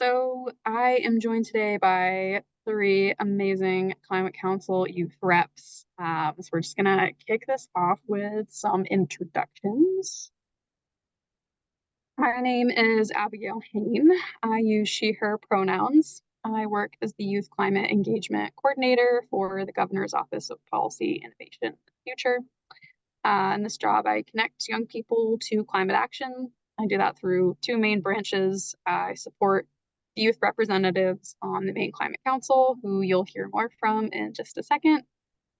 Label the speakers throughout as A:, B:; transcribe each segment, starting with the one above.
A: So I am joined today by three amazing Climate Council youth reps. So we're just gonna kick this off with some introductions. My name is Abigail Hayne. I use she, her pronouns. I work as the Youth Climate Engagement Coordinator for the Governor's Office of Policy, Innovation, and Future. In this job, I connect young people to climate action. I do that through two main branches. I support the youth representatives on the Maine Climate Council, who you'll hear more from in just a second.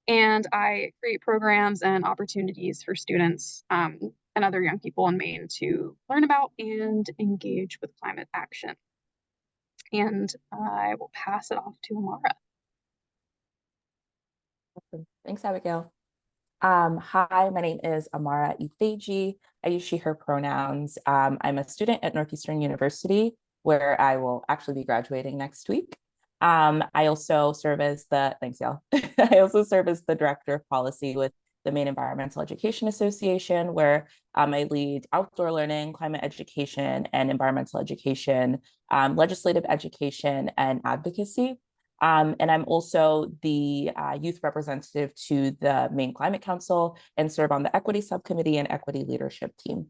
A: And I create programs and opportunities for students and other young people in Maine to learn about and engage with climate action. And I will pass it off to Amara.
B: Thanks, Abigail. Hi, my name is Amara Ifeji. I use she, her pronouns. I'm a student at Northeastern University, where I will actually be graduating next week. I also serve as thanks, y'all. I also serve as the Director of Policy with the Maine Environmental Education Association, where I lead outdoor learning, climate education, and environmental education, legislative education, and advocacy. And I'm also the youth representative to the Maine Climate Council and serve on the Equity Subcommittee and Equity Leadership Team.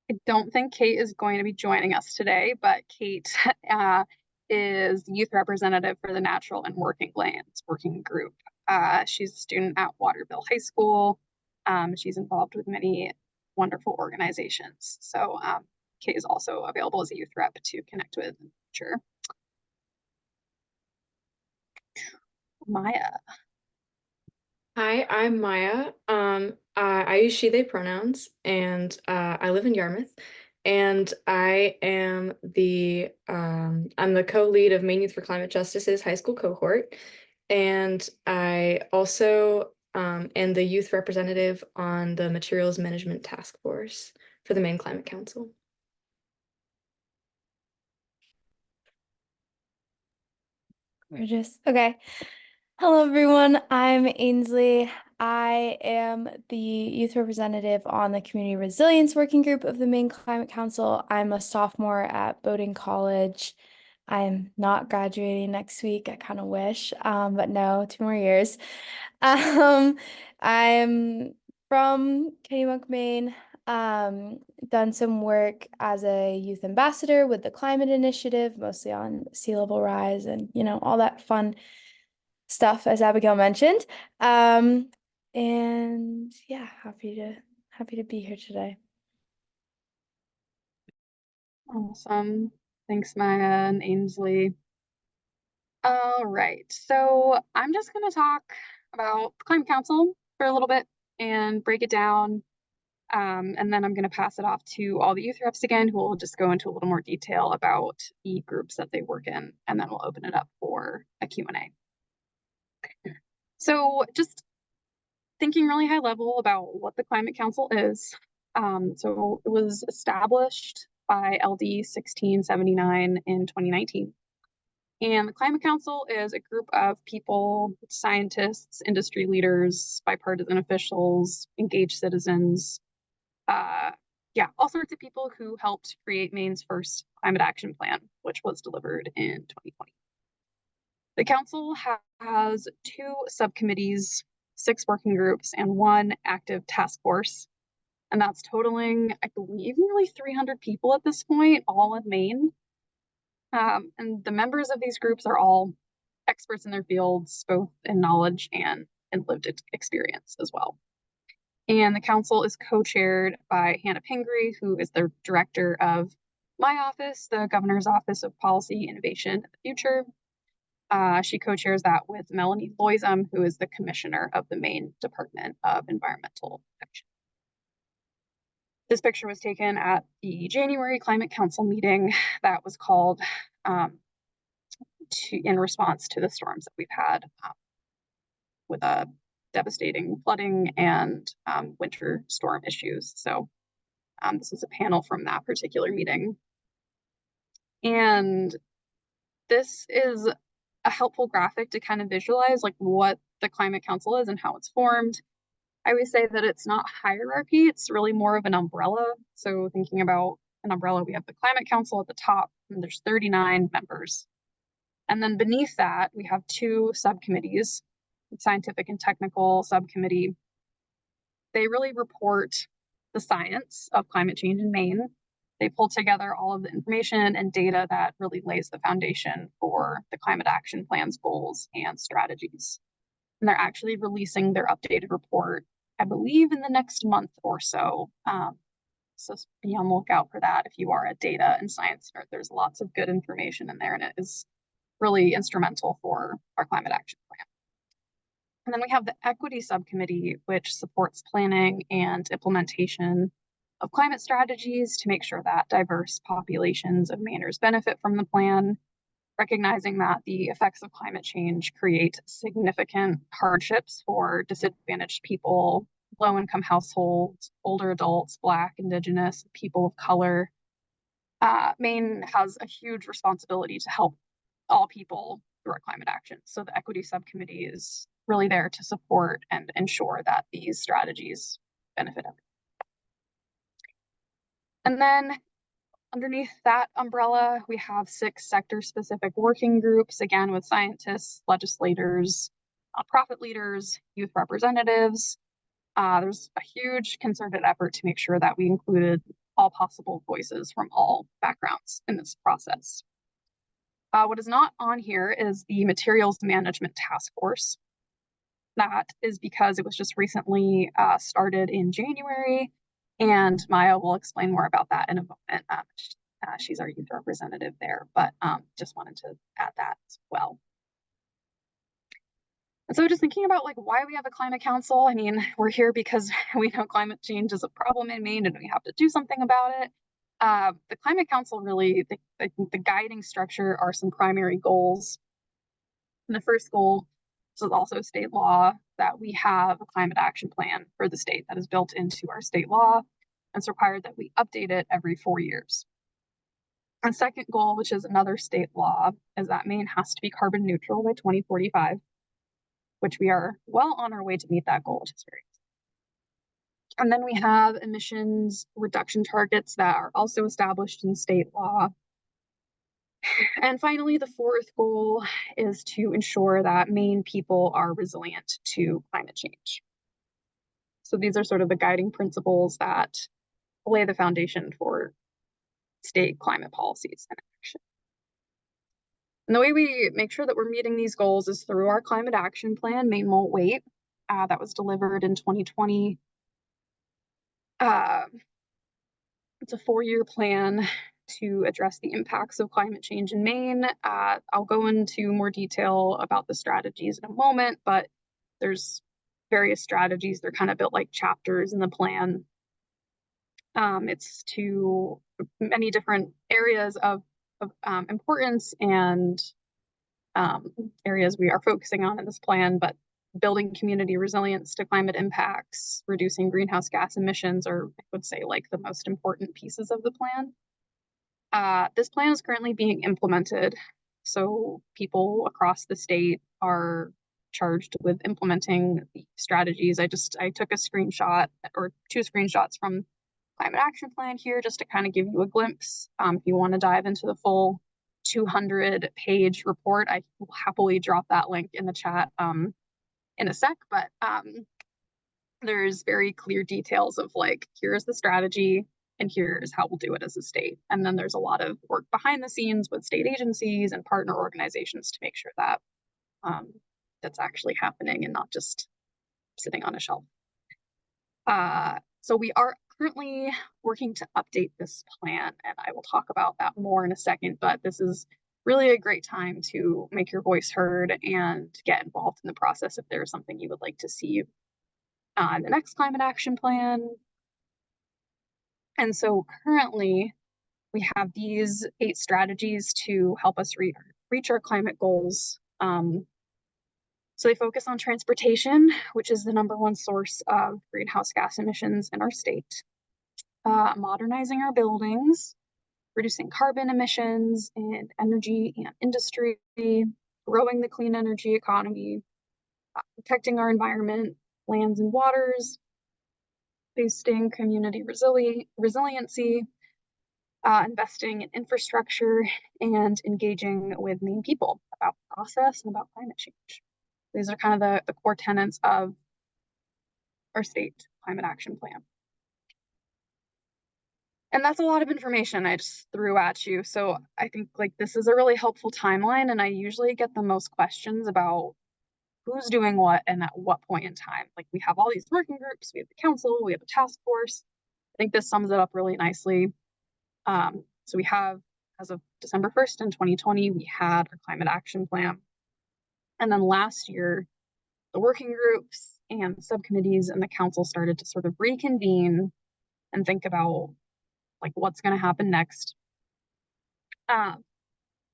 A: I don't think Kate is going to be joining us today, but Kate is youth representative for the Natural and Working Lands Working Group. She's a student at Waterville High School. She's involved with many wonderful organizations. So Kate is also available as a youth rep to connect with in the future. Maya.
C: Hi, I'm Maya. I use she, they pronouns, and I live in Yarmouth, and I am I'm the co-lead of Maine Youth for Climate Justice's high school cohort, and I also am the youth representative on the Materials Management Task Force for the Maine Climate Council.
D: Gorgeous. Okay. Hello, everyone. I'm Ainsley. I am the youth representative on the Community Resilience Working Group of the Maine Climate Council. I'm a sophomore at Bowdoin College. I'm not graduating next week. I kind of wish, but no, 2 more years. I'm from Kennebunk, Maine. Done some work as a youth ambassador with the Climate Initiative, mostly on sea level rise and, all that fun stuff, as Abigail mentioned. And yeah, happy to be here today.
A: Awesome. Thanks, Maya and Ainsley. All right, so I'm just going to talk about the Climate Council for a little bit and break it down. And then I'm going to pass it off to all the youth reps again, who will just go into a little more detail about the groups that they work in, and then we'll open it up for a Q&A. So just thinking really high level about what the Climate Council is. So it was established by LD 1679 in 2019. And the Climate Council is a group of people, scientists, industry leaders, bipartisan officials, engaged citizens, all sorts of people who helped create Maine's first climate action plan, which was delivered in 2020. The council has 2 subcommittees, 6 working groups, and 1 active task force. And that's totaling, I believe, nearly 300 people at this point, all in Maine. And the members of these groups are all experts in their fields, both in knowledge and in lived experience as well. And the council is co-chaired by Hannah Pingree, who is the director of my office, the Governor's Office of Policy, Innovation, and the Future. She co-chairs that with Melanie Loisum, who is the commissioner of the Maine Department of Environmental Protection. This picture was taken at the January Climate Council meeting that was called in response to the storms that we've had with a devastating flooding and winter storm issues. So this is a panel from that particular meeting. And this is a helpful graphic to kind of visualize like what the Climate Council is and how it's formed. I always say that it's not hierarchy, it's really more of an umbrella. So thinking about an umbrella, we have the Climate Council at the top, and there's 39 members. And then beneath that, we have 2 subcommittees, scientific and technical subcommittee. They really report the science of climate change in Maine. They pull together all of the information and data that really lays the foundation for the climate action plan's goals and strategies. And they're actually releasing their updated report, I believe, in the next month or so. So be on the lookout for that if you are a data and science nerd. There's lots of good information in there, and it is really instrumental for our climate action plan. And then we have the equity subcommittee, which supports planning and implementation of climate strategies to make sure that diverse populations of Mainers benefit from the plan, recognizing that the effects of climate change create significant hardships for disadvantaged people, low-income households, older adults, Black, Indigenous, people of color. Maine has a huge responsibility to help all people through our climate action. So the equity subcommittee is really there to support and ensure that these strategies benefit everyone. And then underneath that umbrella, we have 6 sector-specific working groups, again, with scientists, legislators, nonprofit leaders, youth representatives. There's a huge concerted effort to make sure that we included all possible voices from all backgrounds in this process. What is not on here is the Materials Management Task Force. That is because it was just recently started in January, and Maya will explain more about that in a moment. She's our youth representative there, but just wanted to add that as well. And so just thinking about like why we have a climate council, I mean, we're here because we know climate change is a problem in Maine and we have to do something about it. The climate council really, the guiding structure are some primary goals. And the first goal, this is also state law, that we have a climate action plan for the state that is built into our state law. And it's required that we update it every 4 years. And second goal, which is another state law, is that Maine has to be carbon neutral by 2045, which we are well on our way to meet that goal, which is very exciting. And then we have emissions reduction targets that are also established in state law. And finally, the fourth goal is to ensure that Maine people are resilient to climate change. So these are sort of the guiding principles that lay the foundation for state climate policies and action. And the way we make sure that we're meeting these goals is through our climate action plan, Maine Won't Wait, that was delivered in 2020. It's a 4-year plan to address the impacts of climate change in Maine. I'll go into more detail about the strategies in a moment, but there's various strategies. They're kind of built like chapters in the plan. It's to many different areas of importance and areas we are focusing on in this plan, but building community resilience to climate impacts, reducing greenhouse gas emissions are, I would say, like the most important pieces of the plan. This plan is currently being implemented, so people across the state are charged with implementing the strategies. I took a screenshot or 2 screenshots from climate action plan here just to kind of give you a glimpse. If you want to dive into the full 200-page report, I will happily drop that link in the chat in a sec, but there's very clear details of like, here's the strategy and here's how we'll do it as a state. And then there's a lot of work behind the scenes with state agencies and partner organizations to make sure that that's actually happening and not just sitting on a shelf. So we are currently working to update this plan, and I will talk about that more in a second, but this is really a great time to make your voice heard and get involved in the process if there's something you would like to see on the next climate action plan. And so currently we have these 8 strategies to help us reach our climate goals. So they focus on transportation, which is the #1 source of greenhouse gas emissions in our state, modernizing our buildings, reducing carbon emissions in energy and industry, growing the clean energy economy, protecting our environment, lands and waters, boosting community resiliency, investing in infrastructure, and engaging with Maine people about process and about climate change. These are kind of the core tenets of our state climate action plan. And that's a lot of information I just threw at you. So I think like this is a really helpful timeline, and I usually get the most questions about who's doing what and at what point in time. Like we have all these working groups, we have the council, we have a task force. I think this sums it up really nicely. So we have, as of December 1st in 2020, we had our climate action plan. And then last year, the working groups and subcommittees and the council started to sort of reconvene and think about like what's going to happen next.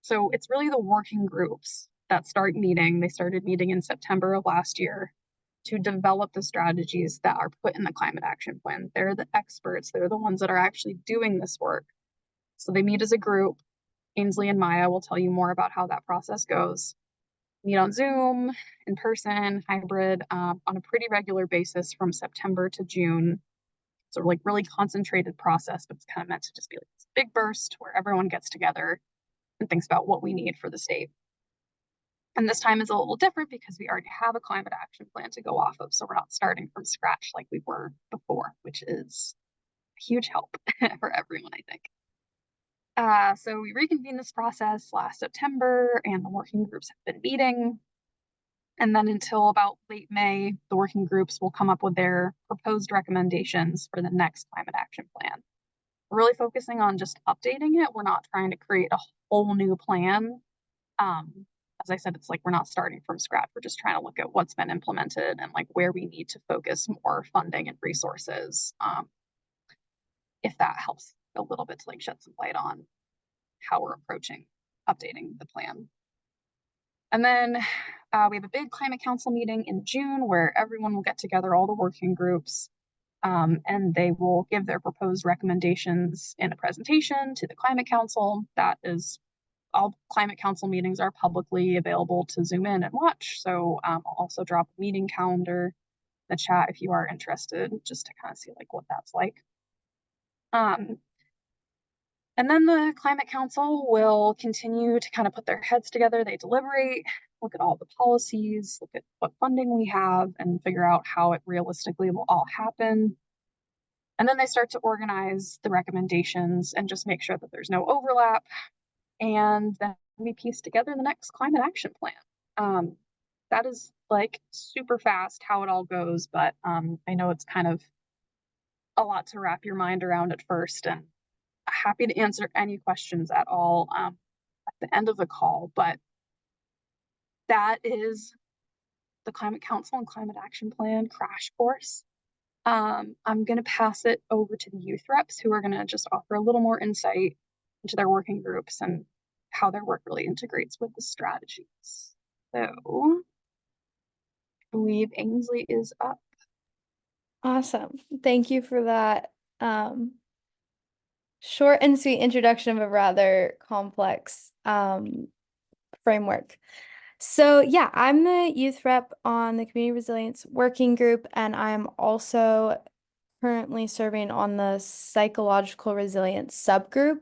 A: So it's really the working groups that start meeting. They started meeting in September of last year to develop the strategies that are put in the climate action plan. They're the experts. They're the ones that are actually doing this work. So they meet as a group. Ainsley and Maya will tell you more about how that process goes. Meet on Zoom, in person, hybrid, on a pretty regular basis from September to June. So like really concentrated process, but it's kind of meant to just be like this big burst where everyone gets together and thinks about what we need for the state. And this time is a little different because we already have a climate action plan to go off of. So we're not starting from scratch like we were before, which is a huge help for everyone, I think. So we reconvened this process last September, and the working groups have been meeting. And then until about late May, the working groups will come up with their proposed recommendations for the next climate action plan. We're really focusing on just updating it. We're not trying to create a whole new plan. As I said, it's like we're not starting from scratch. We're just trying to look at what's been implemented and like where we need to focus more funding and resources. If that helps a little bit to like shed some light on how we're approaching updating the plan. And then we have a big climate council meeting in June where everyone will get together, all the working groups, and they will give their proposed recommendations in a presentation to the climate council. That is, all climate council meetings are publicly available to zoom in and watch. So I'll also drop a meeting calendar in the chat if you are interested, just to kind of see like what that's like. And then the climate council will continue to kind of put their heads together. They deliberate, look at all the policies, look at what funding we have, and figure out how it realistically will all happen. And then they start to organize the recommendations and just make sure that there's no overlap. And then we piece together the next climate action plan. That is like super fast how it all goes, but I know it's kind of a lot to wrap your mind around at first, and happy to answer any questions at all at the end of the call. But that is the Climate Council and Climate Action Plan crash course. I'm going to pass it over to the youth reps who are going to just offer a little more insight into their working groups and how their work really integrates with the strategies. So I believe Ainsley is up.
D: Awesome. Thank you for that short and sweet introduction of a rather complex framework. So yeah, I'm the youth rep on the Community Resilience Working Group, and I'm also currently serving on the Psychological Resilience subgroup.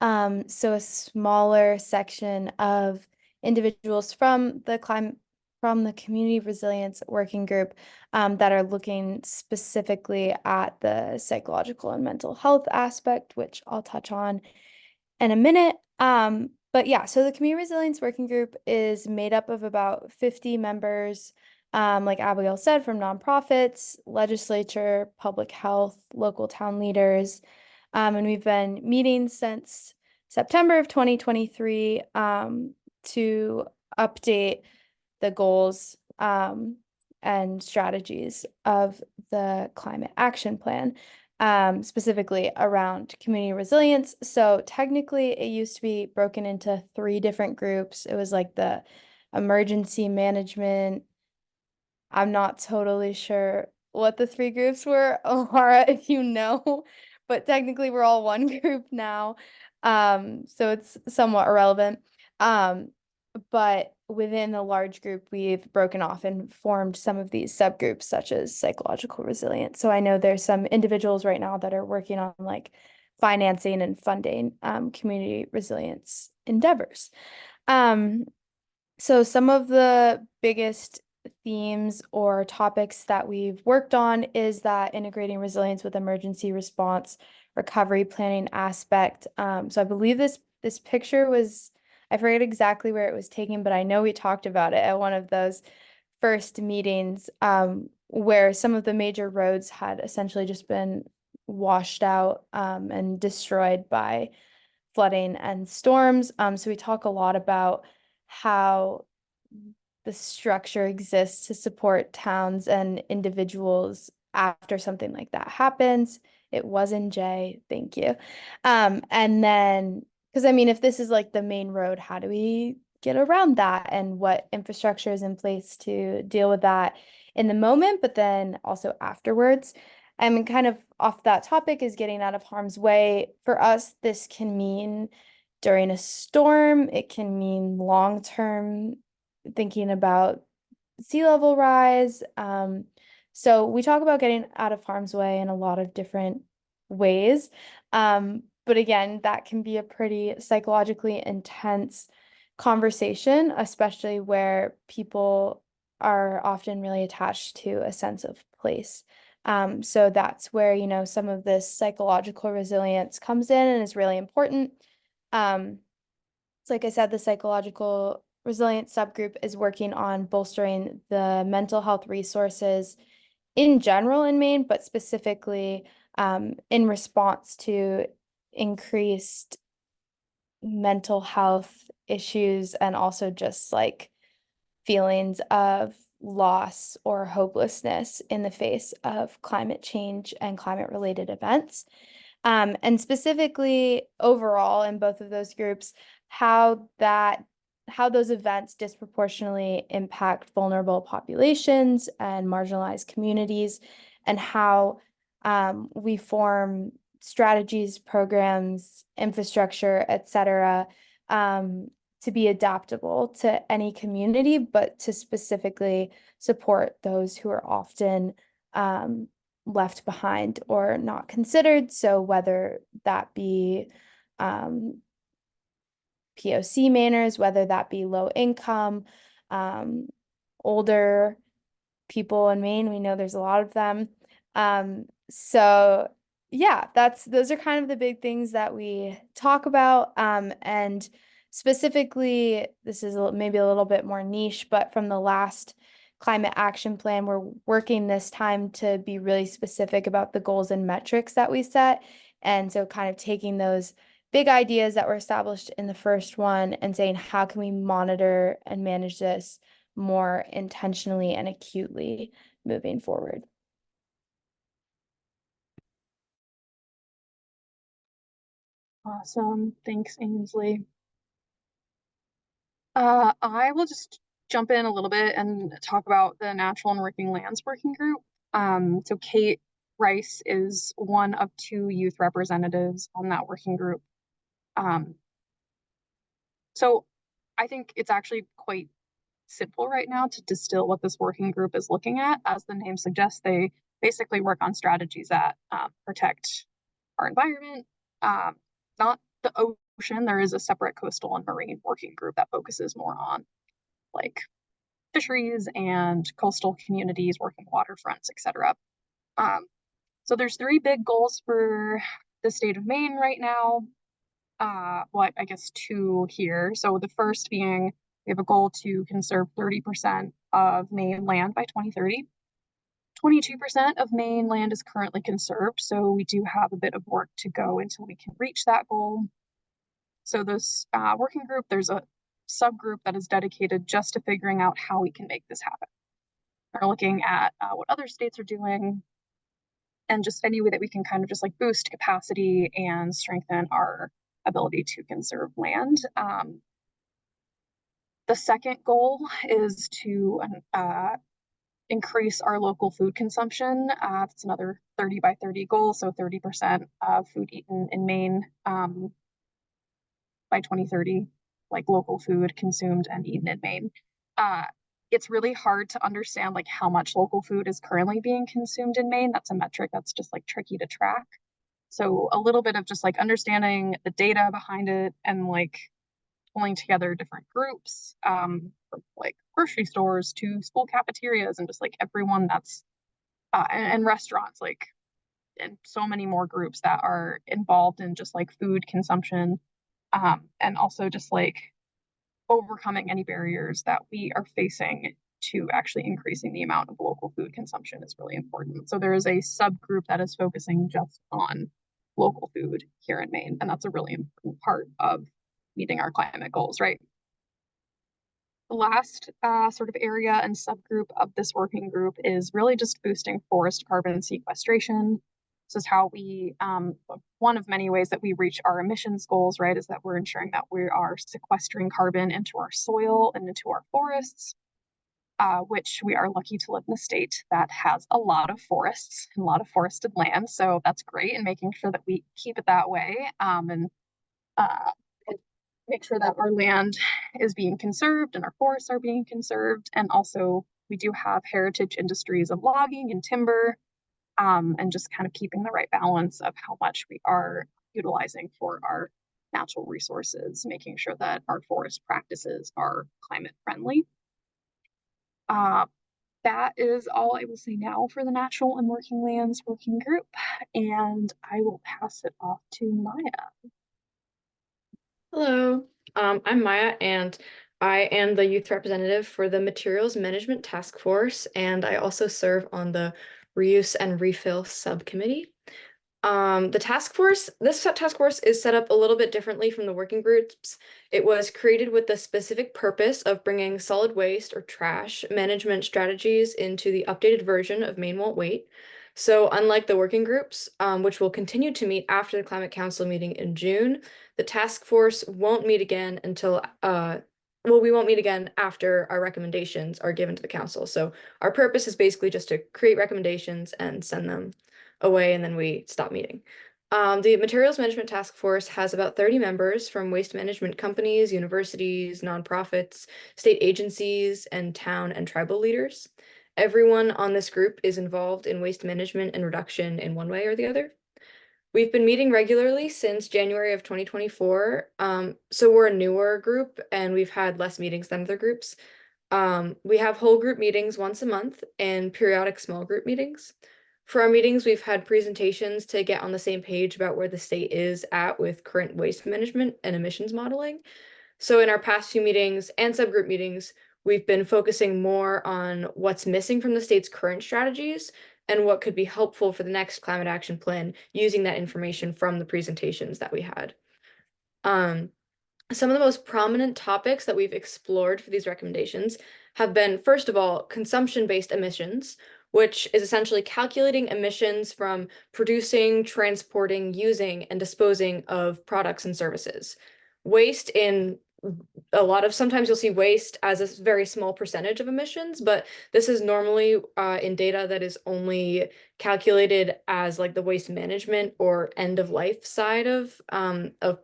D: So a smaller section of individuals from the Community Resilience Working Group that are looking specifically at the psychological and mental health aspect, which I'll touch on in a minute. But yeah, so the Community Resilience Working Group is made up of about 50 members, like Abigail said, from nonprofits, legislature, public health, local town leaders. And we've been meeting since September of 2023 to update the goals and strategies of the climate action plan, specifically around community resilience. So technically it used to be broken into 3 different groups. It was like the emergency management. I'm not totally sure what the 3 groups were, Laura, if you know, but technically we're all one group now. So it's somewhat irrelevant. But within the large group, we've broken off and formed some of these subgroups, such as psychological resilience. So I know there's some individuals right now that are working on like financing and funding community resilience endeavors. So some of the biggest themes or topics that we've worked on is that integrating resilience with emergency response recovery planning aspect. So I believe this picture was, I forget exactly where it was taken, but I know we talked about it at one of those first meetings, where some of the major roads had essentially just been washed out and destroyed by flooding and storms. So we talk a lot about how the structure exists to support towns and individuals after something like that happens. It was in J, thank you. And then, because I mean, if this is like the main road, how do we get around that, and what infrastructure is in place to deal with that in the moment, but then also afterwards? And kind of off that topic is getting out of harm's way. For us, this can mean during a storm, it can mean long-term thinking about sea level rise. So we talk about getting out of harm's way in a lot of different ways. But again, that can be a pretty psychologically intense conversation, especially where people are often really attached to a sense of place. So that's where, you know, some of this psychological resilience comes in and is really important. So like I said, the psychological resilience subgroup is working on bolstering the mental health resources in general in Maine, but specifically in response to increased mental health issues and also just like feelings of loss or hopelessness in the face of climate change and climate related events. And specifically overall in both of those groups, how those events disproportionately impact vulnerable populations and marginalized communities, and how we form strategies, programs, infrastructure, etc., to be adaptable to any community, but to specifically support those who are often left behind or not considered. So whether that be POC Mainers, whether that be low income, older people in Maine, we know there's a lot of them. So yeah, those are kind of the big things that we talk about. And specifically, this is maybe a little bit more niche, but from the last climate action plan, we're working this time to be really specific about the goals and metrics that we set. And so kind of taking those big ideas that were established in the first one and saying, how can we monitor and manage this more intentionally and acutely moving forward?
A: Awesome. Thanks, Ainsley. I will just jump in a little bit and talk about the Natural and Working Lands Working Group. So Kate Rice is one of 2 youth representatives on that working group. So I think it's actually quite simple right now to distill what this working group is looking at. As the name suggests, they basically work on strategies that protect our environment, not the ocean. There is a separate coastal and marine working group that focuses more on like fisheries and coastal communities, working waterfronts, etc. So there's 3 big goals for the state of Maine right now. Well, I guess 2 here. So the first being we have a goal to conserve 30% of Maine land by 2030. 22% of Maine land is currently conserved, so we do have a bit of work to go until we can reach that goal. So this working group, there's a subgroup that is dedicated just to figuring out how we can make this happen. We're looking at what other states are doing and just any way that we can kind of just like boost capacity and strengthen our ability to conserve land. The second goal is to increase our local food consumption. That's another 30 by 30 goal, so 30% of food eaten in Maine by 2030. like local food consumed and eaten in Maine. It's really hard to understand like how much local food is currently being consumed in Maine. That's a metric that's just like tricky to track. So a little bit of just like understanding the data behind it and like pulling together different groups, from like grocery stores to school cafeterias and just like everyone that's and restaurants, like, and so many more groups that are involved in just like food consumption, and also just like overcoming any barriers that we are facing to actually increasing the amount of local food consumption is really important. So there is a subgroup that is focusing just on local food here in Maine, and that's a really important part of meeting our climate goals, right? The last sort of area and subgroup of this working group is really just boosting forest carbon sequestration. This is how we, one of many ways that we reach our emissions goals, right, is that we're ensuring that we are sequestering carbon into our soil and into our forests, which we are lucky to live in a state that has a lot of forests and a lot of forested land. So that's great, and making sure that we keep it that way, and make sure that our land is being conserved and our forests are being conserved. And also we do have heritage industries of logging and timber, and just kind of keeping the right balance of how much we are utilizing for our natural resources, making sure that our forest practices are climate friendly. That is all I will say now for the Natural and Working Lands Working Group, and I will pass it off to Maya.
C: Hello, I'm Maya, and I am the youth representative for the Materials Management Task Force, and I also serve on the Reuse and Refill Subcommittee. This task force is set up a little bit differently from the working groups. It was created with the specific purpose of bringing solid waste or trash management strategies into the updated version of Maine Won't Wait. So unlike the working groups, which will continue to meet after the Climate Council meeting in June, the task force won't meet again until, we won't meet again after our recommendations are given to the council. So our purpose is basically just to create recommendations and send them away, and then we stop meeting. The Materials Management Task Force has about 30 members from waste management companies, universities, nonprofits, state agencies, and town and tribal leaders. Everyone on this group is involved in waste management and reduction in one way or the other. We've been meeting regularly since January of 2024. So we're a newer group and we've had less meetings than other groups. We have whole group meetings once a month and periodic small group meetings. For our meetings, we've had presentations to get on the same page about where the state is at with current waste management and emissions modeling. So in our past few meetings and subgroup meetings, we've been focusing more on what's missing from the state's current strategies and what could be helpful for the next climate action plan using that information from the presentations that we had. Some of the most prominent topics that we've explored for these recommendations have been, first of all, consumption-based emissions, which is essentially calculating emissions from producing, transporting, using, and disposing of products and services. Waste in sometimes you'll see waste as a very small percentage of emissions, but this is normally in data that is only calculated as like the waste management or end of life side of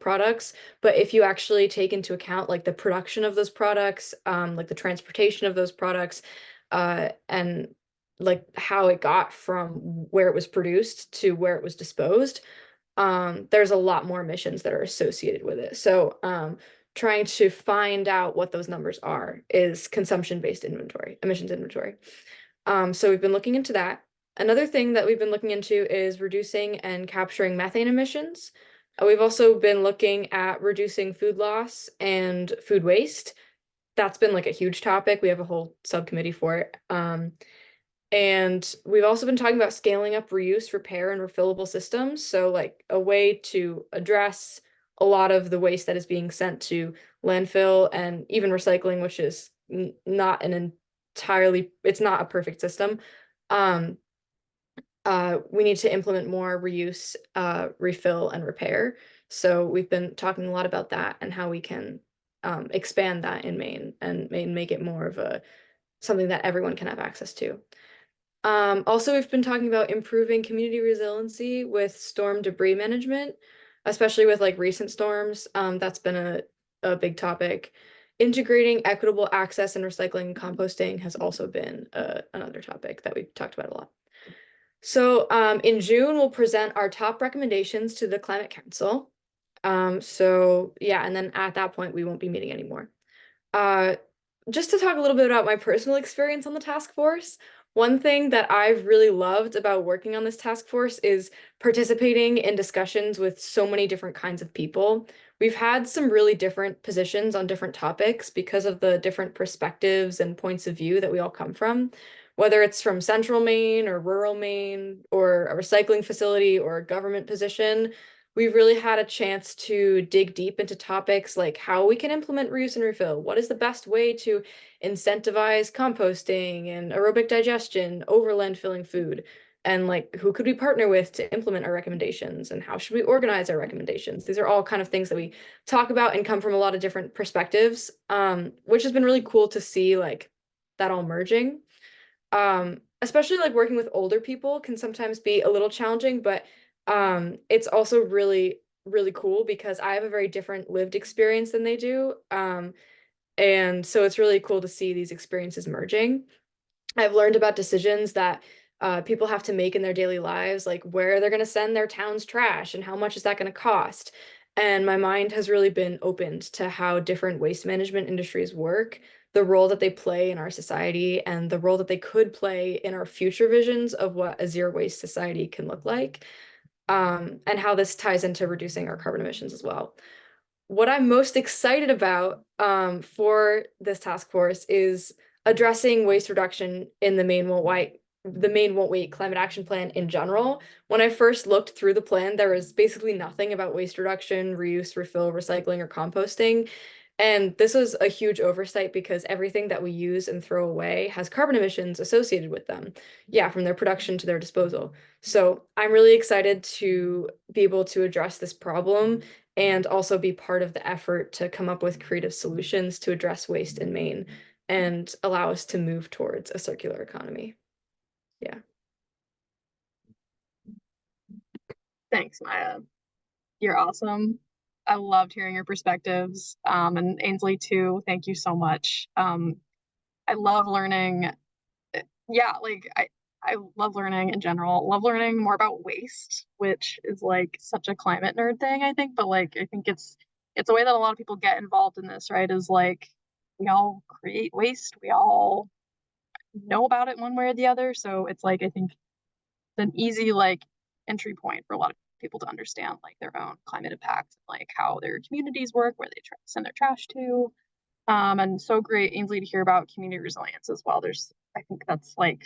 C: products. But if you actually take into account like the production of those products, like the transportation of those products, and like how it got from where it was produced to where it was disposed, there's a lot more emissions that are associated with it. So trying to find out what those numbers are is consumption-based inventory, emissions inventory. So we've been looking into that. Another thing that we've been looking into is reducing and capturing methane emissions. We've also been looking at reducing food loss and food waste. That's been like a huge topic. We have a whole subcommittee for it. And we've also been talking about scaling up reuse, repair, and refillable systems. So like a way to address a lot of the waste that is being sent to landfill and even recycling, which is not it's not a perfect system. We need to implement more reuse, refill, and repair. So we've been talking a lot about that and how we can expand that in Maine and make it more of something that everyone can have access to. Also, we've been talking about improving community resiliency with storm debris management, especially with like recent storms. That's been a big topic. Integrating equitable access and recycling and composting has also been another topic that we've talked about a lot. So in June, we'll present our top recommendations to the Climate Council. So yeah, and then at that point, we won't be meeting anymore. Just to talk a little bit about my personal experience on the task force, one thing that I've really loved about working on this task force is participating in discussions with so many different kinds of people. We've had some really different positions on different topics because of the different perspectives and points of view that we all come from, whether it's from central Maine or rural Maine or a recycling facility or a government position. We've really had a chance to dig deep into topics like how we can implement reuse and refill. What is the best way to incentivize composting and aerobic digestion over landfilling food? And like, who could we partner with to implement our recommendations? And how should we organize our recommendations? These are all kind of things that we talk about and come from a lot of different perspectives, which has been really cool to see like that all merging. Especially like working with older people can sometimes be a little challenging, but it's also really, really cool because I have a very different lived experience than they do. And so it's really cool to see these experiences merging. I've learned about decisions that people have to make in their daily lives, like where they're going to send their town's trash and how much is that going to cost. And my mind has really been opened to how different waste management industries work, the role that they play in our society, and the role that they could play in our future visions of what a zero waste society can look like, and how this ties into reducing our carbon emissions as well. What I'm most excited about for this task force is addressing waste reduction in the Maine Won't Wait climate action plan in general. When I first looked through the plan, there was basically nothing about waste reduction, reuse, refill, recycling, or composting. And this was a huge oversight because everything that we use and throw away has carbon emissions associated with them. Yeah, from their production to their disposal. So I'm really excited to be able to address this problem and also be part of the effort to come up with creative solutions to address waste in Maine and allow us to move towards a circular economy. Yeah.
A: Thanks, Maya. You're awesome. I loved hearing your perspectives. And Ainsley too, thank you so much. I love learning. Yeah, like I love learning in general. Love learning more about waste, which is like such a climate nerd thing, I think. But like I think it's a way that a lot of people get involved in this, right? Is like we all create waste. We all know about it one way or the other. So it's like I think it's an easy like entry point for a lot of people to understand like their own climate impacts, like how their communities work, where they send their trash to. And so great, Ainsley, to hear about community resilience as well. I think that's like,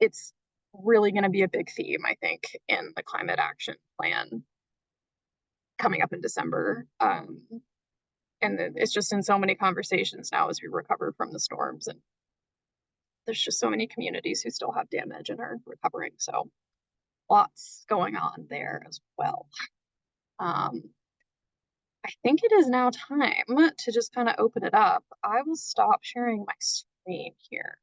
A: it's really going to be a big theme, I think, in the climate action plan coming up in December. And it's just in so many conversations now as we recover from the storms. And there's just so many communities who still have damage and are recovering. So lots going on there as well. I think it is now time to just kind of open it up. I will stop sharing my screen here.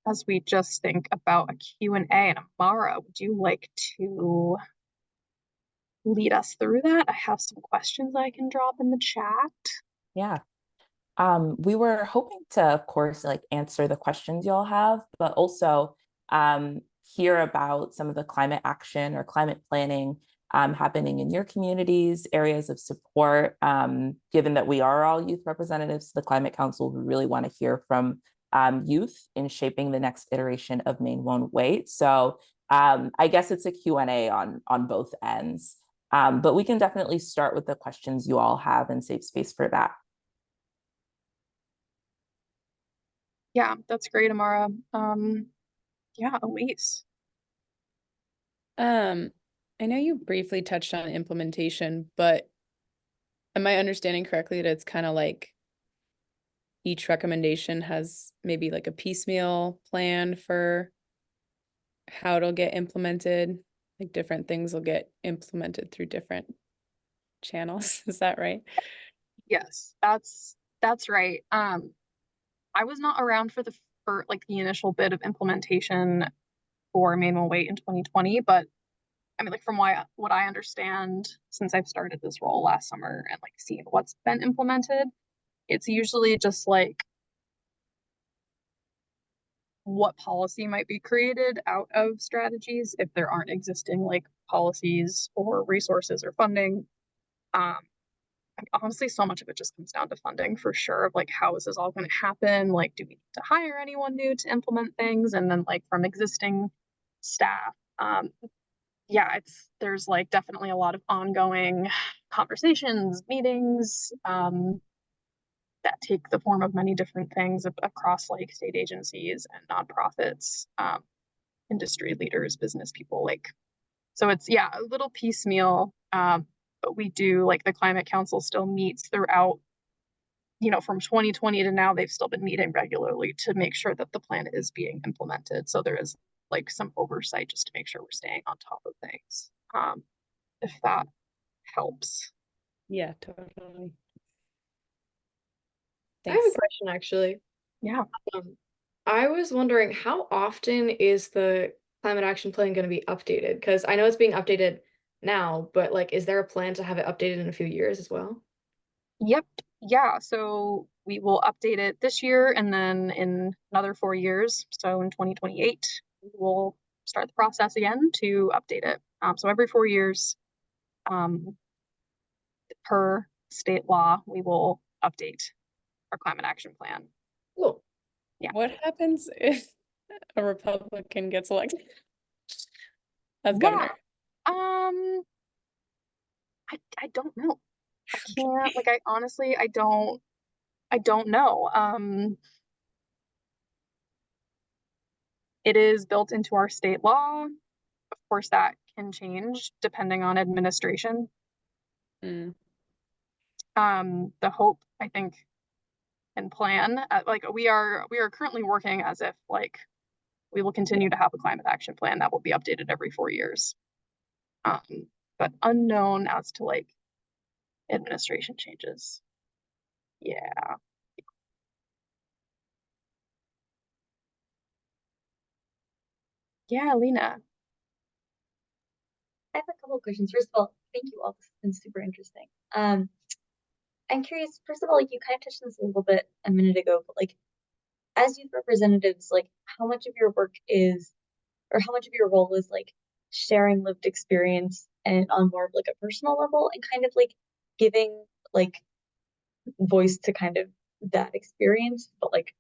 A: As we just think about a Q&A. And Amara, would you like to lead us through that? I have some questions I can drop in the chat.
B: Yeah. We were hoping to, of course, like answer the questions y'all have, but also hear about some of the climate action or climate planning happening in your communities, areas of support. Given that we are all youth representatives, the Climate Council, we really want to hear from youth in shaping the next iteration of Maine Won't Wait. So I guess it's a Q&A on both ends, but we can definitely start with the questions you all have and save space for that.
A: Yeah, that's great, Amara. Yeah, Elise.
E: I know you briefly touched on implementation, but am I understanding correctly that it's kind of like each recommendation has maybe like a piecemeal plan for how it'll get implemented? Like different things will get implemented through different channels. Is that right?
A: Yes, that's right. I was not around for like the initial bit of implementation for Maine Won't Wait in 2020, but I mean, like from what I understand since I've started this role last summer and like seeing what's been implemented, it's usually just like what policy might be created out of strategies if there aren't existing like policies or resources or funding. Honestly, so much of it just comes down to funding for sure. Of like, how is this all going to happen? Like, do we need to hire anyone new to implement things? And then like from existing staff, yeah, there's like definitely a lot of ongoing conversations, meetings, that take the form of many different things across like state agencies and nonprofits, industry leaders, business people, like, so it's, yeah, a little piecemeal. But we do, like, the Climate Council still meets throughout, from 2020 to now, they've still been meeting regularly to make sure that the plan is being implemented. So there is like some oversight just to make sure we're staying on top of things. If that helps.
E: Yeah, totally.
C: I have a
E: Thanks.
C: question actually.
A: Yeah.
C: I was wondering, how often is the climate action plan going to be updated? Because I know it's being updated now, but like, is there a plan to have it updated in a few years as well?
A: Yep. Yeah. So we will update it this year and then in another 4 years. So in 2028, we'll start the process again to update it. So every 4 years, per state law, we will update our climate action plan.
C: Cool.
A: Yeah.
E: What happens if a Republican gets elected as
A: Yeah.
E: governor?
A: I don't know. I can't, like, I honestly, I don't know. It is built into our state law. Of course, that can change depending on administration.
E: Mm.
A: The hope, I think, and plan, like we are currently working as if like we will continue to have a climate action plan that will be updated every 4 years. But unknown as to like administration changes. Yeah. Yeah, Lena.
F: I have a couple of questions. First of all, thank you all. This has been super interesting. I'm curious, first of all, like you kind of touched on this a little bit a minute ago, but like as youth representatives, like how much of your work is, or how much of your role is like sharing lived experience and on more of like a personal level and kind of like giving like voice to kind of that experience, but like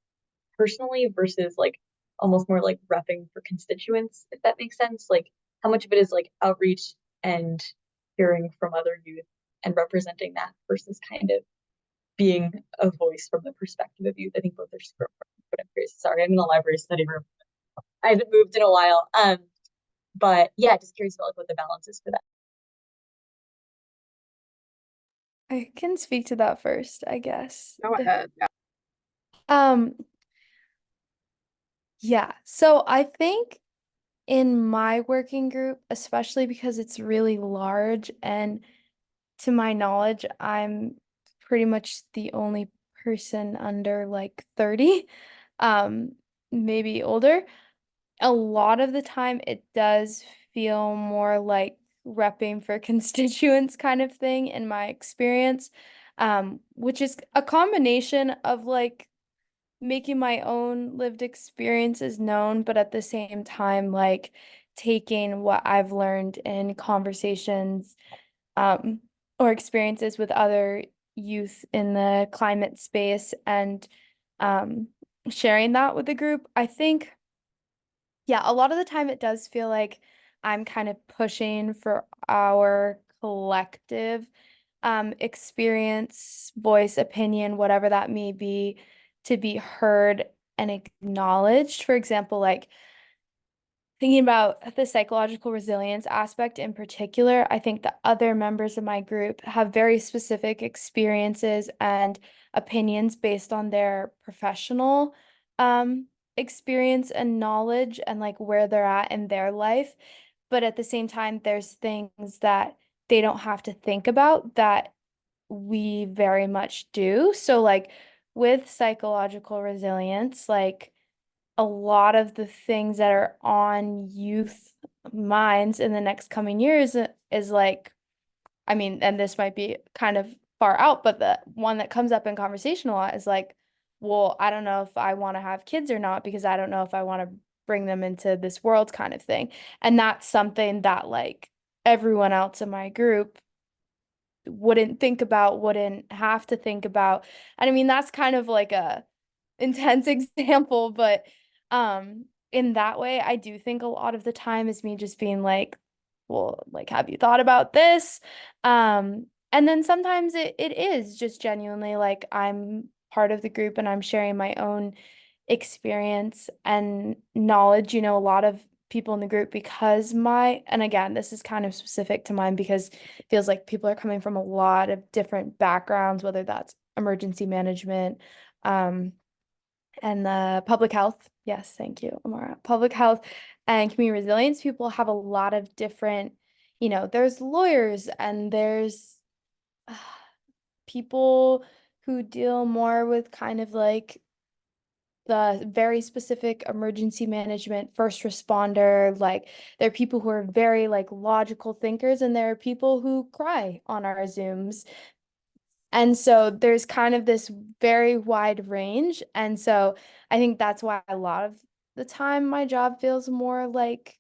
F: personally versus like almost more like repping for constituents, if that makes sense. Like how much of it is like outreach and hearing from other youth and representing that versus kind of being a voice from the perspective of youth. I think both are super important, but I'm curious. Sorry, I'm in a library study room. I haven't moved in a while. But yeah, just curious about like what the balance is for that.
D: I can speak to that first, I guess.
A: Go ahead. Yeah.
D: Um, yeah, so I think in my working group, especially because it's really large and to my knowledge, I'm pretty much the only person under like 30, maybe older. A lot of the time it does feel more like repping for constituents kind of thing in my experience, which is a combination of like making my own lived experiences known, but at the same time, like taking what I've learned in conversations, or experiences with other youth in the climate space and sharing that with the group. I think, yeah, a lot of the time it does feel like I'm kind of pushing for our collective experience, voice, opinion, whatever that may be, to be heard and acknowledged. For example, like thinking about the psychological resilience aspect in particular, I think the other members of my group have very specific experiences and opinions based on their professional experience and knowledge and like where they're at in their life. But at the same time, there's things that they don't have to think about that we very much do. So like with psychological resilience, like a lot of the things that are on youth minds in the next coming years is like, I mean, and this might be kind of far out, but the one that comes up in conversation a lot is like, well, I don't know if I want to have kids or not because I don't know if I want to bring them into this world kind of thing. And that's something that like everyone else in my group wouldn't think about, wouldn't have to think about. And I mean, that's kind of like a intense example, but in that way, I do think a lot of the time is me just being like, well, like, have you thought about this? And then sometimes it is just genuinely like I'm part of the group and I'm sharing my own experience and knowledge. You know, a lot of people in the group because and again, this is kind of specific to mine because it feels like people are coming from a lot of different backgrounds, whether that's emergency management, and the public health. Yes, thank you, Amara. Public health and community resilience people have a lot of different, there's lawyers and there's uh, people who deal more with kind of like the very specific emergency management, first responder, like there are people who are very like logical thinkers and there are people who cry on our Zooms. And so there's kind of this very wide range. And so I think that's why a lot of the time my job feels more like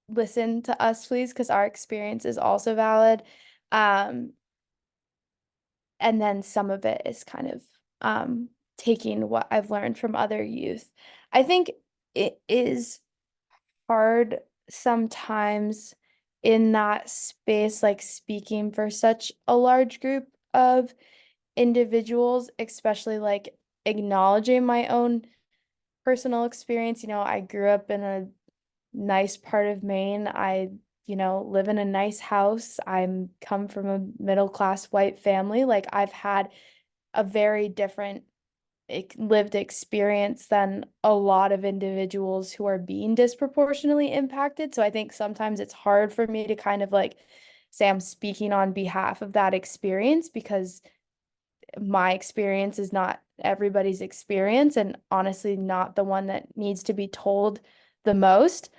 D: listen to us, please, because our experience is also valid. Um, and then some of it is kind of taking what I've learned from other youth. I think it is hard sometimes in that space, like speaking for such a large group of individuals, especially like acknowledging my own personal experience. I grew up in a nice part of Maine. I, live in a nice house. I'm come from a middle class white family. Like I've had a very different lived experience than a lot of individuals who are being disproportionately impacted. So I think sometimes it's hard for me to kind of like say I'm speaking on behalf of that experience because my experience is not everybody's experience and honestly not the one that needs to be told the most.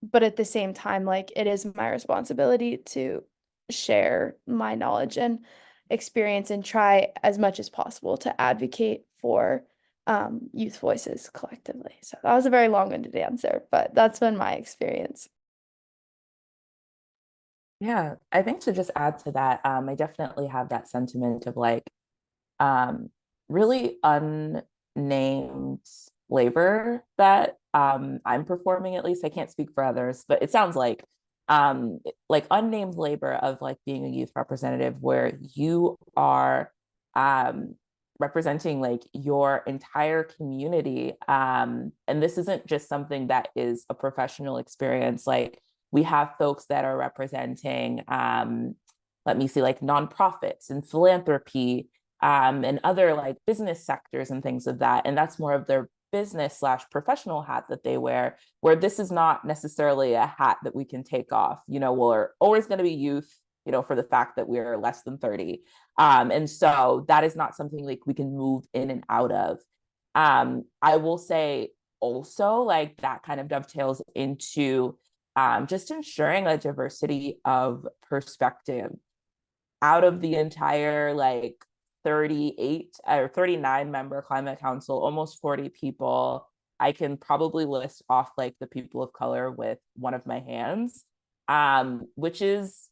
D: But at the same time, like it is my responsibility to share my knowledge and experience and try as much as possible to advocate for youth voices collectively. So that was a very long-winded answer, but that's been my experience.
B: Yeah, I think to just add to that, I definitely have that sentiment of like really unnamed labor that I'm performing, at least. I can't speak for others, but it sounds like unnamed labor of like being a youth representative where you are representing like your entire community. And this isn't just something that is a professional experience. Like we have folks that are representing, let me see, like nonprofits and philanthropy, and other like business sectors and things of that. And that's more of their business/professional hat that they wear, where this is not necessarily a hat that we can take off. We're always going to be youth, for the fact that we're less than 30. And so that is not something like we can move in and out of. I will say also like that kind of dovetails into just ensuring a diversity of perspective out of the entire like 38 or 39 member climate council, almost 40 people. I can probably list off like the people of color with one of my hands, which is,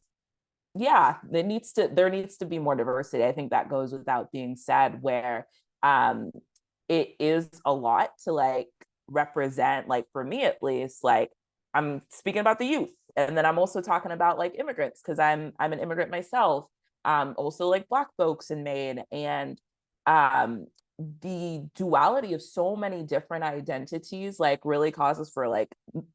B: yeah, there needs to be more diversity. I think that goes without being said, where it is a lot to like represent, like for me at least, like I'm speaking about the youth, and then I'm also talking about like immigrants because I'm an immigrant myself. Also like Black folks in Maine, and the duality of so many different identities like really causes for like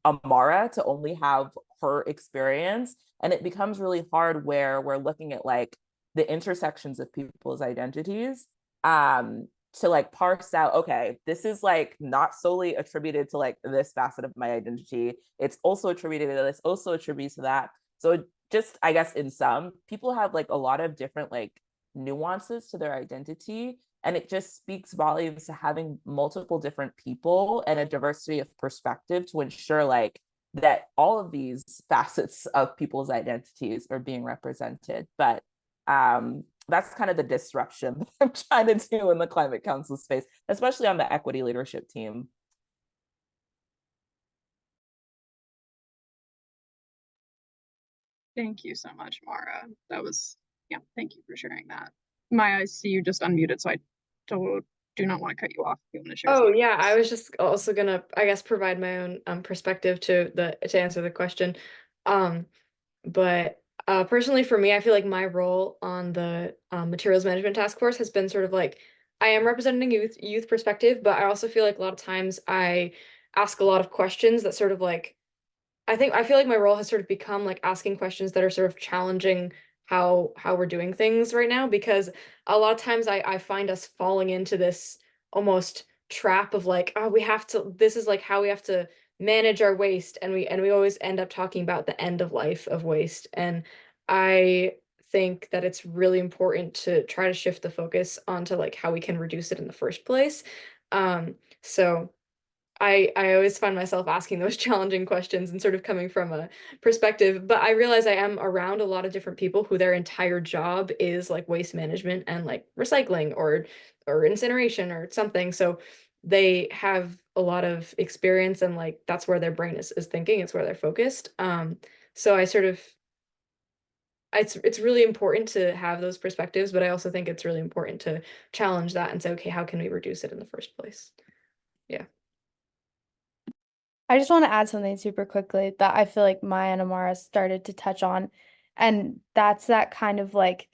B: Amara to only have her experience, and it becomes really hard where we're looking at like the intersections of people's identities to like parse out, okay, this is like not solely attributed to like this facet of my identity, it's also attributed to this, also attributes to that. So just, I guess in some, people have like a lot of different like nuances to their identity, and it just speaks volumes to having multiple different people and a diversity of perspective to ensure like that all of these facets of people's identities are being represented. But that's kind of the disruption that I'm trying to do in the Climate Council space, especially on the equity leadership team.
A: Thank you so much, Mara. That was, yeah, thank you for sharing that. Maya, I see you just unmuted, so I do not want to cut you off if you want to share
C: Oh
A: something
C: yeah,
A: else.
C: I was just also gonna, I guess, provide my own perspective to answer the question. But personally for me, I feel like my role on the materials management task force has been sort of like I am representing youth perspective, but I also feel like a lot of times I ask a lot of questions that sort of like I feel like my role has sort of become like asking questions that are sort of challenging how we're doing things right now, because a lot of times I find us falling into this almost trap of like, oh, we have to, this is like how we have to manage our waste, and we always end up talking about the end of life of waste. And I think that it's really important to try to shift the focus onto like how we can reduce it in the first place. So I always find myself asking those challenging questions and sort of coming from a perspective, but I realize I am around a lot of different people who their entire job is like waste management and like recycling or incineration or something. So they have a lot of experience, and like that's where their brain is thinking, it's where they're focused. So I sort of it's really important to have those perspectives, but I also think it's really important to challenge that and say, okay, how can we reduce it in the first place? Yeah.
D: I just want to add something super quickly that I feel like Maya and Amara started to touch on. And that's that kind of like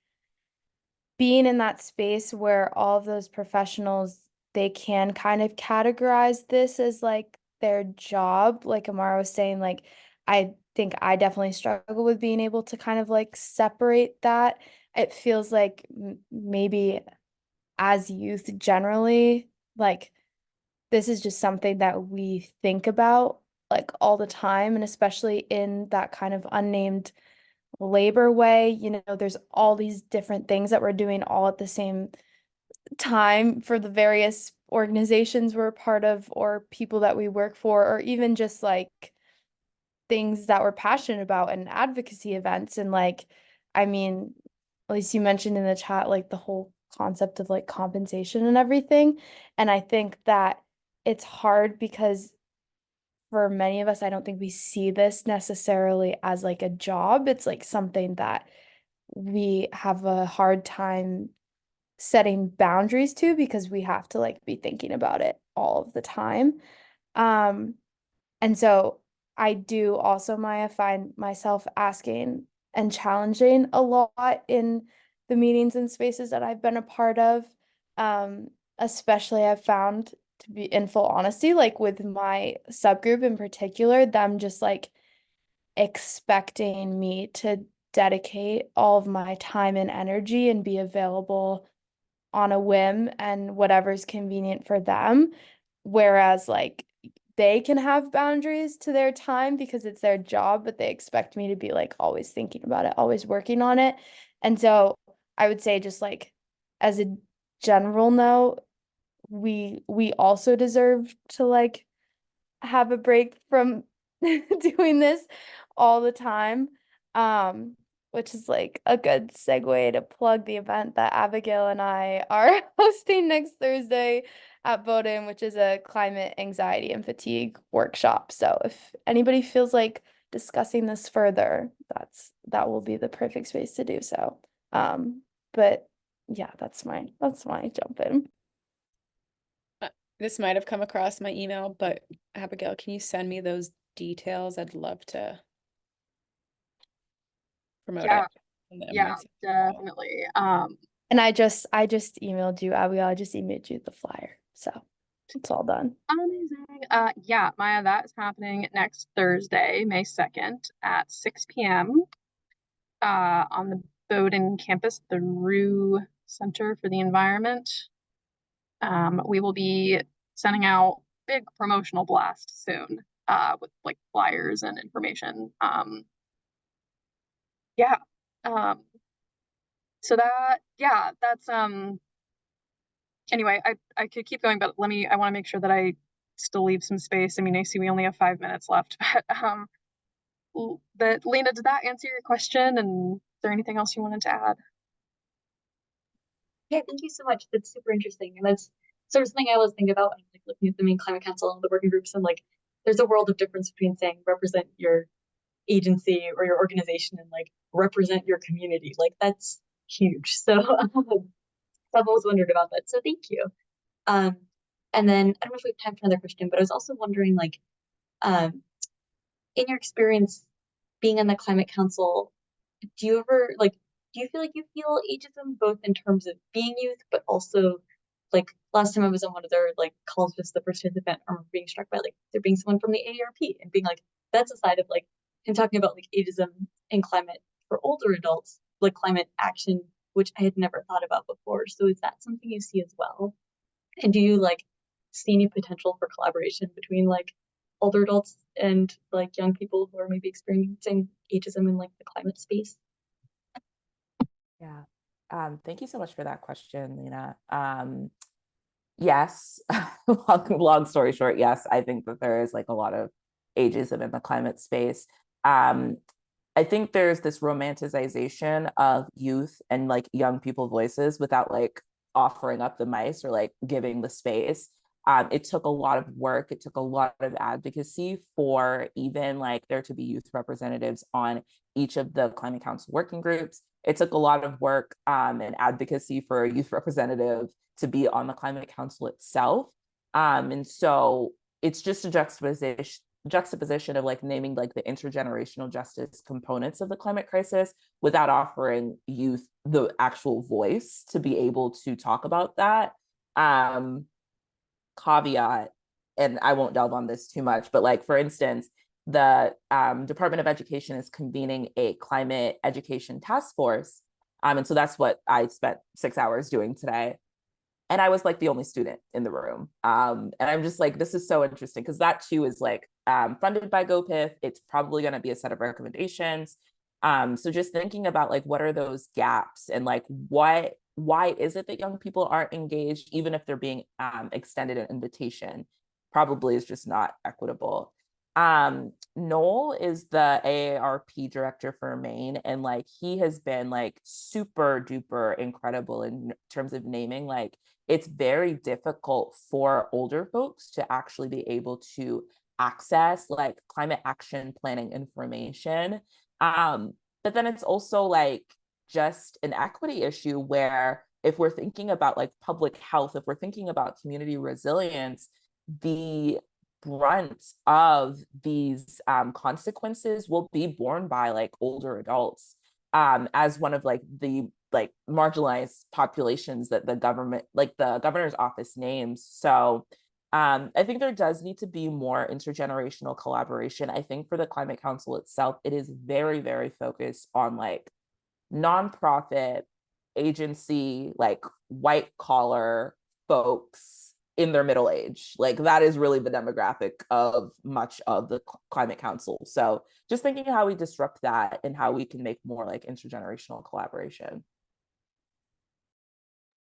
D: being in that space where all of those professionals, they can kind of categorize this as like their job. Like Amara was saying, like, I think I definitely struggle with being able to kind of like separate that. It feels like maybe as youth generally, like, this is just something that we think about like all the time, and especially in that kind of unnamed labor way, there's all these different things that we're doing all at the same time for the various organizations we're a part of or people that we work for, or even just like things that we're passionate about and advocacy events. And like, I mean, at least you mentioned in the chat, like the whole concept of like compensation and everything. And I think that it's hard because for many of us, I don't think we see this necessarily as like a job. It's like something that we have a hard time setting boundaries to because we have to like be thinking about it all of the time. Um, and so I do also, Maya, find myself asking and challenging a lot in the meetings and spaces that I've been a part of. Especially I've found, to be in full honesty, like with my subgroup in particular, them just like expecting me to dedicate all of my time and energy and be available on a whim and whatever's convenient for them. Whereas like they can have boundaries to their time because it's their job, but they expect me to be like always thinking about it, always working on it. And so I would say just like as a general note, we also deserve to like have a break from doing this all the time. Which is like a good segue to plug the event that Abigail and I are hosting next Thursday at Bowdoin, which is a climate anxiety and fatigue workshop. So if anybody feels like discussing this further, that will be the perfect space to do so. But yeah, that's my jump in.
E: This might have come across my email, but Abigail, can you send me those details? I'd love to promote
A: Yeah,
E: it in the
A: yeah,
E: MCC.
A: definitely.
D: And I just emailed you, Abigail. I just emailed you the flyer. So it's all done.
A: Amazing. Yeah, Maya, that is happening next Thursday, May 2nd at 6 p.m. On the Bowdoin campus, the Rue Center for the Environment. We will be sending out big promotional blast soon, with like flyers and information. Yeah. So that's anyway, I could keep going, but I want to make sure that I still leave some space. I mean, I see we only have 5 minutes left, but Lena, did that answer your question? And is there anything else you wanted to add?
F: Yeah, thank you so much. That's super interesting. And that's sort of something I always think about when I'm like looking at the Maine Climate Council and the working groups, and like there's a world of difference between saying represent your agency or your organization and like represent your community. Like that's huge. So I've always wondered about that. So thank you. Um, and then I don't know if we have time for another question, but I was also wondering, like, in your experience being on the Climate Council, do you ever like, do you feel like you feel ageism both in terms of being youth, but also like last time I was on one of their like calls with the participant, I remember being struck by like there being someone from the AARP and being like, that's a side of like him talking about like ageism and climate for older adults, like climate action, which I had never thought about before. So is that something you see as well? And do you like see any potential for collaboration between like older adults and like young people who are maybe experiencing ageism in like the climate space?
B: Yeah. Thank you so much for that question, Lena. Yes, long story short, yes, I think that there is like a lot of ageism in the climate space. I think there's this romanticization of youth and like young people voices without like offering up the mice or like giving the space. It took a lot of work. It took a lot of advocacy for even like there to be youth representatives on each of the Climate Council working groups. It took a lot of work and advocacy for a youth representative to be on the Climate Council itself. And so it's just a juxtaposition of like naming like the intergenerational justice components of the climate crisis without offering youth the actual voice to be able to talk about that. Caveat, and I won't delve on this too much, but like for instance, the Department of Education is convening a climate education task force. And so that's what I spent 6 hours doing today. And I was like the only student in the room. And I'm just like, this is so interesting because that too is like funded by GoPIF. It's probably going to be a set of recommendations. So just thinking about like, what are those gaps and like, why is it that young people aren't engaged, even if they're being extended an invitation, probably is just not equitable. Noel is the AARP director for Maine, and like he has been like super duper incredible in terms of naming. Like it's very difficult for older folks to actually be able to access like climate action planning information. But then it's also like just an equity issue where if we're thinking about like public health, if we're thinking about community resilience, the brunt of these consequences will be borne by like older adults as one of like the like marginalized populations that the government, like the governor's office names. So I think there does need to be more intergenerational collaboration. I think for the Climate Council itself, it is very, very focused on like nonprofit agency, like white collar folks in their middle age. Like that is really the demographic of much of the Climate Council. So just thinking how we disrupt that and how we can make more like intergenerational collaboration.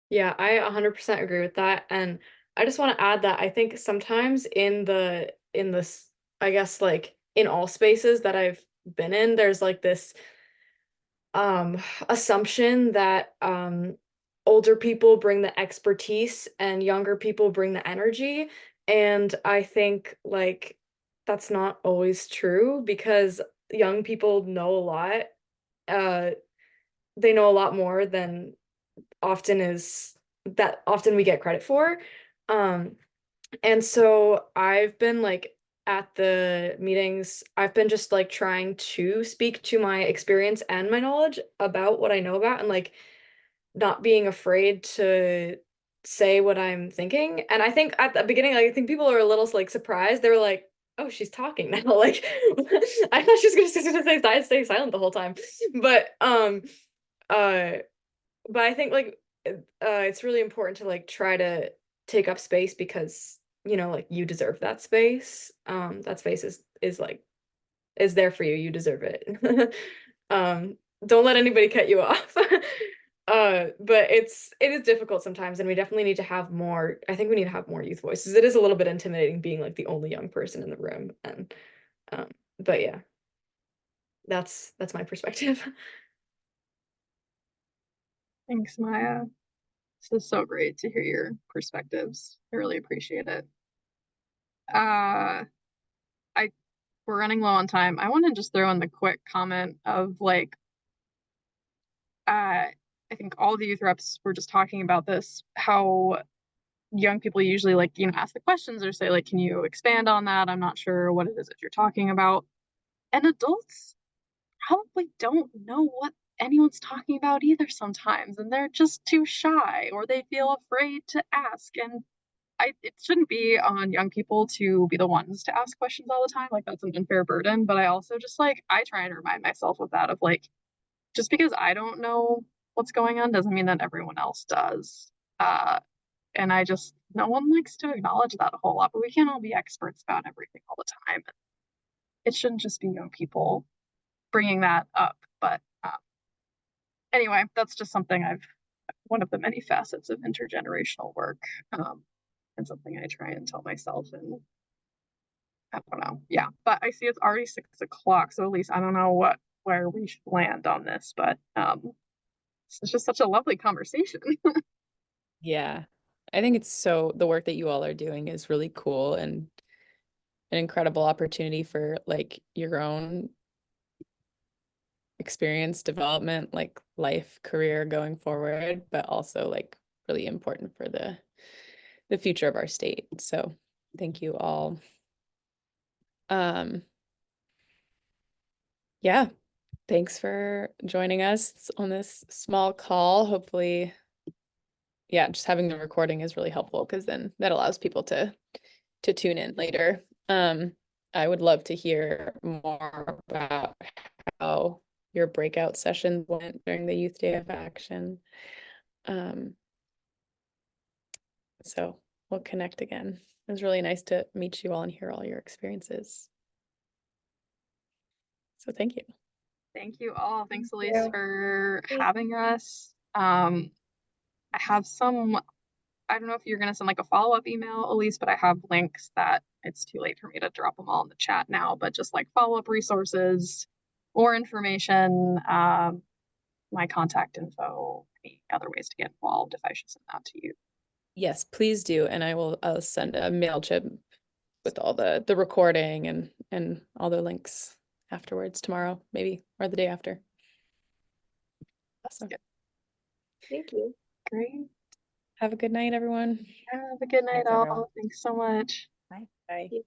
C: Yeah, I 100% agree with that. And I just want to add that I think sometimes in this, I guess like in all spaces that I've been in, there's like this assumption that older people bring the expertise and younger people bring the energy. And I think like that's not always true because young people know a lot. They know a lot more than often we get credit for. And so I've been like at the meetings, I've been just like trying to speak to my experience and my knowledge about what I know about and like not being afraid to say what I'm thinking. And I think at the beginning, like I think people are a little like surprised. They were like, oh, she's talking now. Like I thought she was gonna stay silent the whole time. But uh but I think like it's really important to like try to take up space because like you deserve that space. That space is like is there for you. You deserve it. Don't let anybody cut you off. But it is difficult sometimes, and we definitely need to have more. I think we need to have more youth voices. It is a little bit intimidating being like the only young person in the room, and but yeah, that's my perspective.
A: Thanks, Maya. This is so great to hear your perspectives. I really appreciate it. We're running low on time. I want to just throw in the quick comment of like, I think all the youth reps were just talking about this, how young people usually like, ask the questions or say like, can you expand on that? I'm not sure what it is that you're talking about. And adults probably don't know what anyone's talking about either sometimes, and they're just too shy or they feel afraid to ask. And it shouldn't be on young people to be the ones to ask questions all the time. Like that's an unfair burden. But I also just like, I try and remind myself of that, of like, just because I don't know what's going on doesn't mean that everyone else does. And no one likes to acknowledge that a whole lot, but we can't all be experts about everything all the time. It shouldn't just be young people bringing that up. But anyway, that's just something one of the many facets of intergenerational work, and something I try and tell myself. And I don't know. Yeah, but I see it's already 6 o'clock, so at least I don't know where we should land on this, but it's just such a lovely conversation.
E: Yeah. I think the work that you all are doing is really cool and an incredible opportunity for like your own experience development, like life, career going forward, but also like really important for the future of our state. So thank you all. Yeah, thanks for joining us on this small call. Hopefully, yeah, just having the recording is really helpful because then that allows people to tune in later. I would love to hear more about how your breakout sessions went during the Youth Day of Action. So we'll connect again. It was really nice to meet you all and hear all your experiences. So thank you.
A: Thank you all. Thanks,
F: Thank
A: Elise,
F: you.
A: for having us. I have I don't know if you're going to send like a follow-up email, Elise, but I have links that it's too late for me to drop them all in the chat now, but just like follow-up resources, more information, my contact info, any other ways to get involved if I should send that to you.
E: Yes, please do. And I'll send a MailChimp with all the recording and all the links afterwards tomorrow, maybe, or the day after. Awesome.
A: Good.
F: Thank you.
A: Great.
E: Have a good night, everyone.
A: Have a good night,
B: Thanks,
A: all.
B: everyone.
A: Thanks so much.
B: Bye.
E: Bye.
F: Thank you.